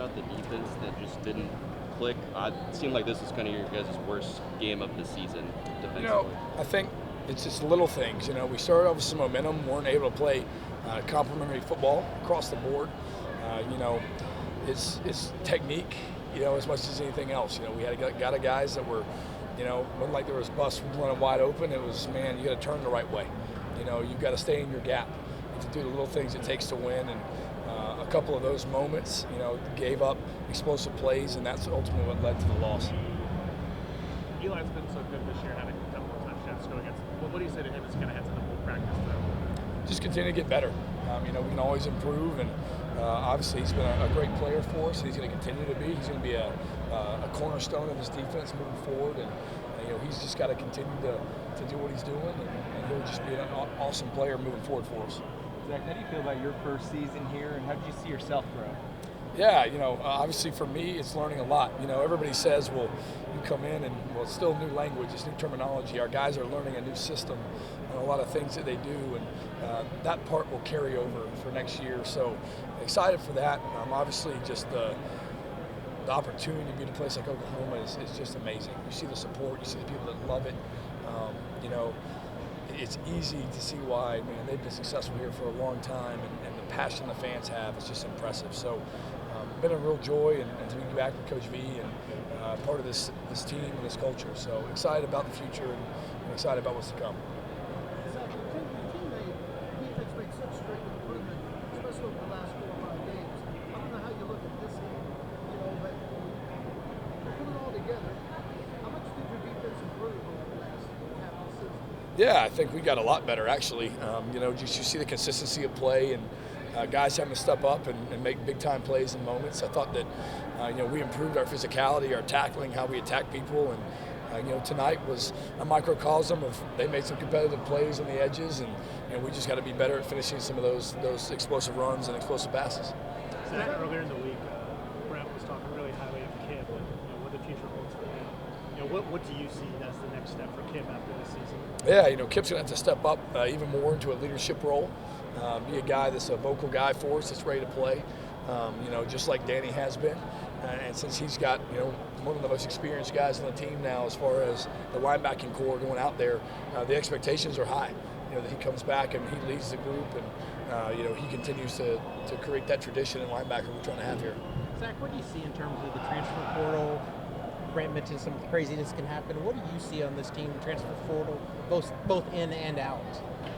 about the defense that just didn't click? It seemed like this is kind of your guys' worst game of the season defensively. You know, I think it's just little things. You know, we started off with some momentum, weren't able to play complementary football across the board. You know, it's technique, you know, as much as anything else. You know, we had got guys that were, you know, wasn't like there was busts running wide open. It was, man, you got to turn the right way. You know, you've got to stay in your gap to do the little things it takes to win. And a couple of those moments, you know, gave up explosive plays, and that's ultimately what led to the loss. Eli's been so good this year, having a couple of touchdowns to go against. What do you say to him as he kind of heads into full practice through? Just continue to get better. You know, we can always improve, and obviously he's been a great player for us, and he's going to continue to be. He's going to be a cornerstone of this defense moving forward, and you know, he's just got to continue to do what he's doing, and he'll just be an awesome player moving forward for us. Zach, how do you feel about your first season here, and how did you see yourself grow? Yeah, you know, obviously for me, it's learning a lot. You know, everybody says, well, you come in and, well, it's still new language, it's new terminology. Our guys are learning a new system and a lot of things that they do, and that part will carry over for next year. So excited for that. Obviously, just the opportunity to be in a place like Oklahoma is just amazing. You see the support, you see the people that love it. You know, it's easy to see why, man, they've been successful here for a long time, and the passion the fans have is just impressive. So been a real joy and to be back with Coach V and part of this team and this culture. So excited about the future and excited about what's to come. Zach, the team defense made such straight improvement, especially over the last 4 or 5 games. I don't know how you look at this game, you know, but to put it all together, how much did your defense improve over the last half of the season? Yeah, I think we got a lot better, actually. You know, you see the consistency of play and guys having to step up and make big-time plays in moments. I thought that, you know, we improved our physicality, our tackling, how we attack people, and you know, tonight was a microcosm of they made some competitive plays on the edges, and you know, we just got to be better at finishing some of those explosive runs and explosive passes. Zach, earlier in the week, Brent was talking really highly of Kip and, you know, what the future holds for him. You know, what do you see as the next step for Kip after this season? Yeah, you know, Kip's going to have to step up even more into a leadership role, be a guy that's a vocal guy for us that's ready to play, you know, just like Danny has been. And since he's got, you know, one of the most experienced guys on the team now as far as the linebacking core going out there, the expectations are high. You know, that he comes back and he leads the group, and you know, he continues to create that tradition in linebacker we're trying to have here. Zach, what do you see in terms of the transfer portal? Brent mentioned some craziness can happen. What do you see on this team, transfer portal, both in and out?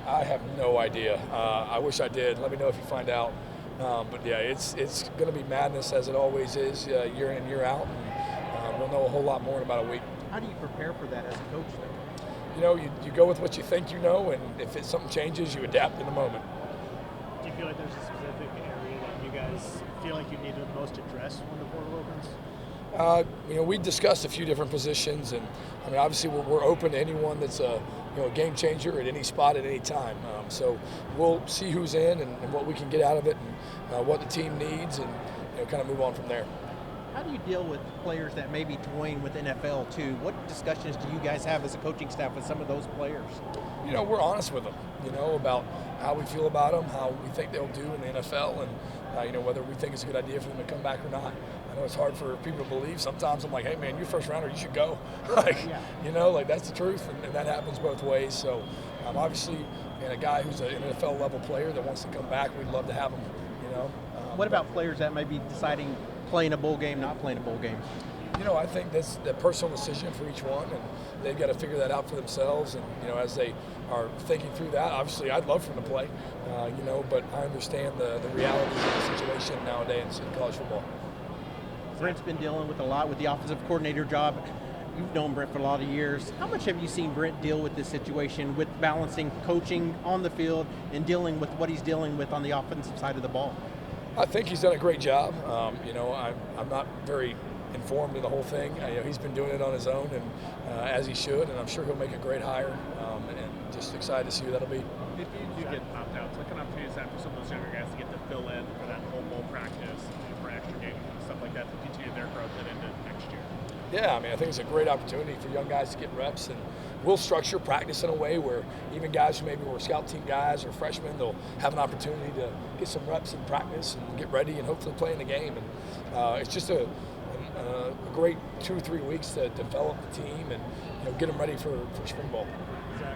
I have no idea. I wish I did. Let me know if you find out. But yeah, it's going to be madness as it always is, year in and year out. And we'll know a whole lot more in about a week. How do you prepare for that as a coach, though? You know, you go with what you think you know, and if something changes, you adapt in the moment. Do you feel like there's a specific area that you guys feel like you need to most address when the portal opens? You know, we discussed a few different positions, and I mean, obviously we're open to anyone that's a game changer at any spot at any time. So we'll see who's in and what we can get out of it, and what the team needs, and you know, kind of move on from there. How do you deal with players that maybe toying with NFL too? What discussions do you guys have as a coaching staff with some of those players? You know, we're honest with them, you know, about how we feel about them, how we think they'll do in the NFL, and you know, whether we think it's a good idea for them to come back or not. I know it's hard for people to believe. Sometimes I'm like, hey man, you're first rounder, you should go. Like, yeah. You know, like that's the truth, and that happens both ways. So obviously, a guy who's an NFL level player that wants to come back, we'd love to have him. You know. What about players that may be deciding playing a bowl game, not playing a bowl game? You know, I think that's the personal decision for each one, and they've got to figure that out for themselves. And you know, as they are thinking through that, obviously, I'd love for them to play. You know, but I understand the realities of the situation nowadays in college football. Brent's been dealing with a lot with the offensive coordinator job. You've known Brent for a lot of years. How much have you seen Brent deal with this situation, with balancing coaching on the field and dealing with what he's dealing with on the offensive side of the ball? I think he's done a great job. You know, I'm not very informed in the whole thing. You know, he's been doing it on his own, and as he should, and I'm sure he'll make a great hire. And just excited to see who that'll be. If you do get opt-outs, what kind of opportunities have for some of those younger guys to get to fill in for that whole bowl practice, for extra games and stuff like that to continue their growth and into next year? Yeah, I mean, I think it's a great opportunity for young guys to get reps, and we'll structure practice in a way where even guys who maybe were scout team guys or freshmen, they'll have an opportunity to get some reps in practice and get ready and hopefully play in the game. And it's just a great 2 or 3 weeks to develop the team and get them ready for spring ball. Zach,